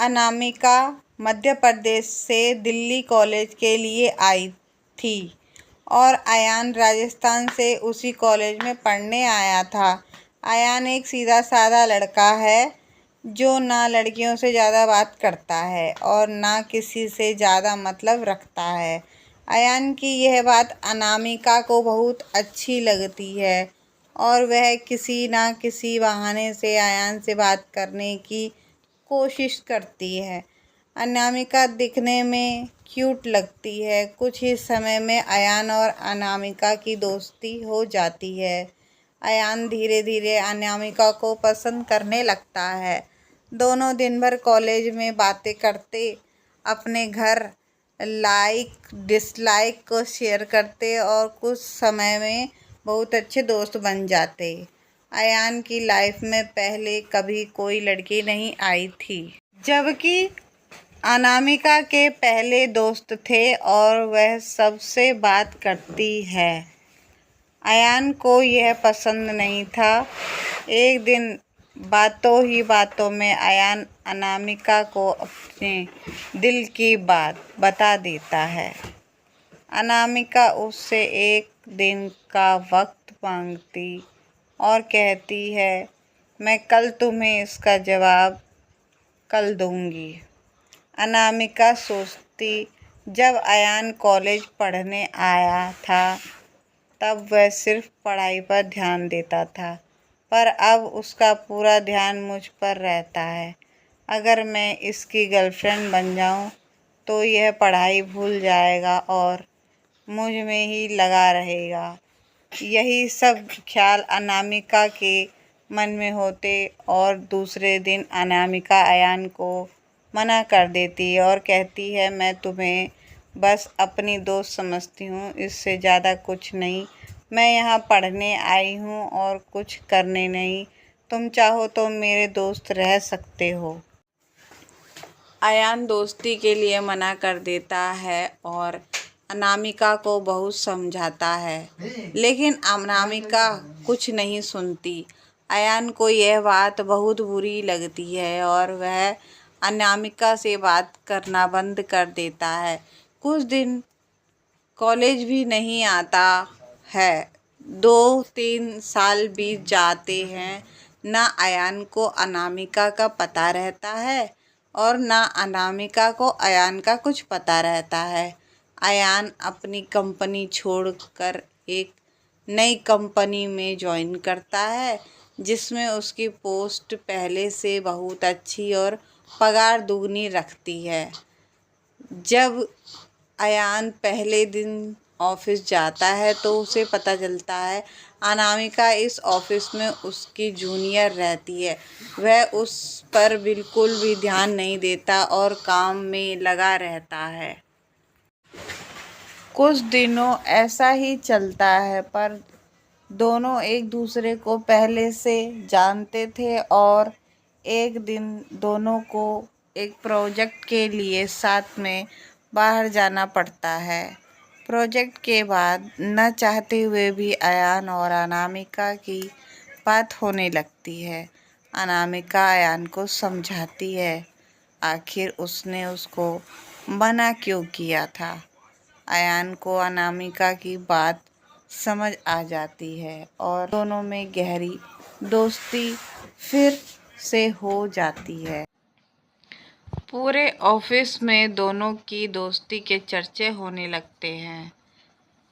अनामिका मध्य प्रदेश से दिल्ली कॉलेज के लिए आई थी और अयान राजस्थान से उसी कॉलेज में पढ़ने आया था। अयान एक सीधा साधा लड़का है जो ना लड़कियों से ज़्यादा बात करता है और ना किसी से ज़्यादा मतलब रखता है। अयान की यह बात अनामिका को बहुत अच्छी लगती है और वह किसी ना किसी बहाने से अयान से बात करने की कोशिश करती है। अनामिका दिखने में क्यूट लगती है। कुछ ही समय में अयान और अनामिका की दोस्ती हो जाती है। अयान धीरे धीरे अनामिका को पसंद करने लगता है। दोनों दिन भर कॉलेज में बातें करते, अपने घर लाइक डिसलाइक को शेयर करते और कुछ समय में बहुत अच्छे दोस्त बन जाते। अयान की लाइफ में पहले कभी कोई लड़की नहीं आई थी, जबकि अनामिका के पहले दोस्त थे और वह सबसे बात करती है। अयान को यह पसंद नहीं था। एक दिन बातों ही बातों में अयान अनामिका को अपने दिल की बात बता देता है। अनामिका उससे एक दिन का वक्त मांगती और कहती है, मैं कल तुम्हें इसका जवाब कल दूंगी। अनामिका सोचती, जब अयान कॉलेज पढ़ने आया था तब वह सिर्फ पढ़ाई पर ध्यान देता था, पर अब उसका पूरा ध्यान मुझ पर रहता है। अगर मैं इसकी गर्लफ्रेंड बन जाऊं तो यह पढ़ाई भूल जाएगा और मुझ में ही लगा रहेगा। यही सब ख्याल अनामिका के मन में होते और दूसरे दिन अनामिका अयान को मना कर देती और कहती है, मैं तुम्हें बस अपनी दोस्त समझती हूँ, इससे ज़्यादा कुछ नहीं। मैं यहाँ पढ़ने आई हूँ और कुछ करने नहीं। तुम चाहो तो मेरे दोस्त रह सकते हो। अयान दोस्ती के लिए मना कर देता है और अनामिका को बहुत समझाता है, लेकिन अनामिका कुछ नहीं सुनती। अयान को यह बात बहुत बुरी लगती है और वह अनामिका से बात करना बंद कर देता है। कुछ दिन कॉलेज भी नहीं आता है। 2-3 साल बीत जाते हैं। ना अयान को अनामिका का पता रहता है और ना अनामिका को अयान का कुछ पता रहता है। अयान अपनी कंपनी छोड़कर एक नई कंपनी में ज्वाइन करता है, जिसमें उसकी पोस्ट पहले से बहुत अच्छी और पगार दुगनी रखती है। जब अयान पहले दिन ऑफिस जाता है तो उसे पता चलता है अनामिका इस ऑफिस में उसकी जूनियर रहती है। वह उस पर बिल्कुल भी ध्यान नहीं देता और काम में लगा रहता है। कुछ दिनों ऐसा ही चलता है, पर दोनों एक दूसरे को पहले से जानते थे और एक दिन दोनों को एक प्रोजेक्ट के लिए साथ में बाहर जाना पड़ता है। प्रोजेक्ट के बाद न चाहते हुए भी अयान और अनामिका की बात होने लगती है। अनामिका अयान को समझाती है, आखिर उसने उसको मना क्यों किया था। अयान को अनामिका की बात समझ आ जाती है और दोनों में गहरी दोस्ती फिर से हो जाती है। पूरे ऑफिस में दोनों की दोस्ती के चर्चे होने लगते हैं।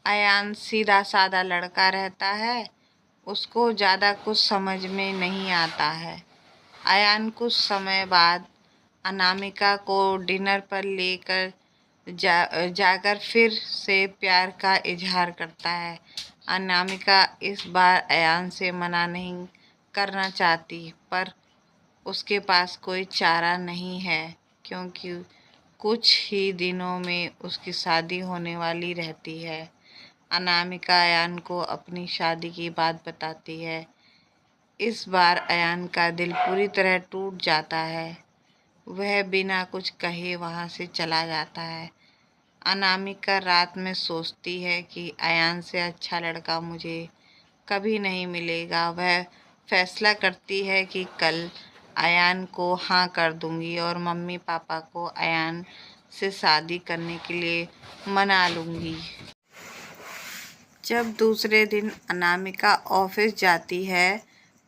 अयान सीधा साधा लड़का रहता है, उसको ज़्यादा कुछ समझ में नहीं आता है। अयान कुछ समय बाद अनामिका को डिनर पर लेकर जाकर फिर से प्यार का इजहार करता है। अनामिका इस बार अयान से मना नहीं करना चाहती, पर उसके पास कोई चारा नहीं है, क्योंकि कुछ ही दिनों में उसकी शादी होने वाली रहती है। अनामिका अयान को अपनी शादी की बात बताती है। इस बार अयान का दिल पूरी तरह टूट जाता है। वह बिना कुछ कहे वहाँ से चला जाता है। अनामिका रात में सोचती है कि अयान से अच्छा लड़का मुझे कभी नहीं मिलेगा। वह फैसला करती है कि कल अयान को हाँ कर दूंगी और मम्मी पापा को अयान से शादी करने के लिए मना लूंगी। जब दूसरे दिन अनामिका ऑफिस जाती है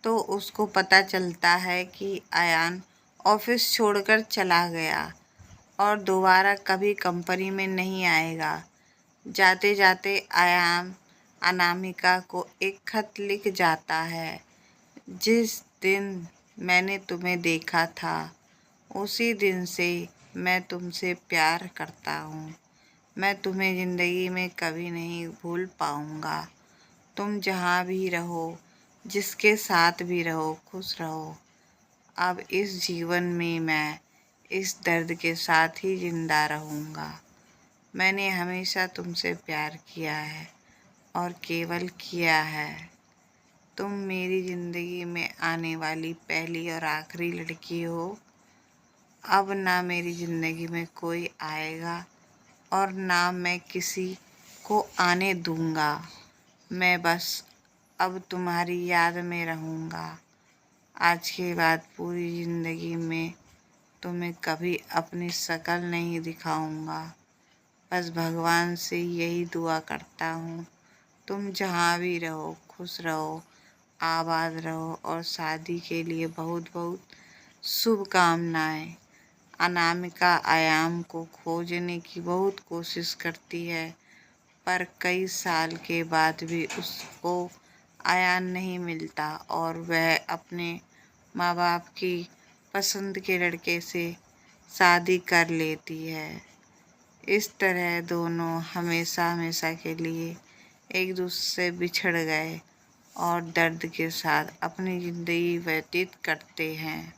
तो उसको पता चलता है कि अयान ऑफिस छोड़कर चला गया और दोबारा कभी कंपनी में नहीं आएगा। जाते जाते अयान अनामिका को एक खत लिख जाता है। जिस दिन मैंने तुम्हें देखा था उसी दिन से मैं तुमसे प्यार करता हूँ। मैं तुम्हें ज़िंदगी में कभी नहीं भूल पाऊँगा। तुम जहाँ भी रहो, जिसके साथ भी रहो, खुश रहो। अब इस जीवन में मैं इस दर्द के साथ ही जिंदा रहूँगा। मैंने हमेशा तुमसे प्यार किया है और केवल किया है। तुम मेरी ज़िंदगी में आने वाली पहली और आखिरी लड़की हो। अब ना मेरी ज़िंदगी में कोई आएगा और ना मैं किसी को आने दूंगा। मैं बस अब तुम्हारी याद में रहूँगा। आज के बाद पूरी ज़िंदगी में तुम्हें कभी अपनी शक्ल नहीं दिखाऊंगा। बस भगवान से यही दुआ करता हूँ, तुम जहाँ भी रहो खुश रहो, आबाद रहो और शादी के लिए बहुत बहुत शुभकामनाएं। अनामिका अयान को खोजने की बहुत कोशिश करती है पर कई साल के बाद भी उसको अयान नहीं मिलता और वह अपने माँ बाप की पसंद के लड़के से शादी कर लेती है। इस तरह दोनों हमेशा हमेशा के लिए एक दूसरे से बिछड़ गए और दर्द के साथ अपनी ज़िंदगी व्यतीत करते हैं।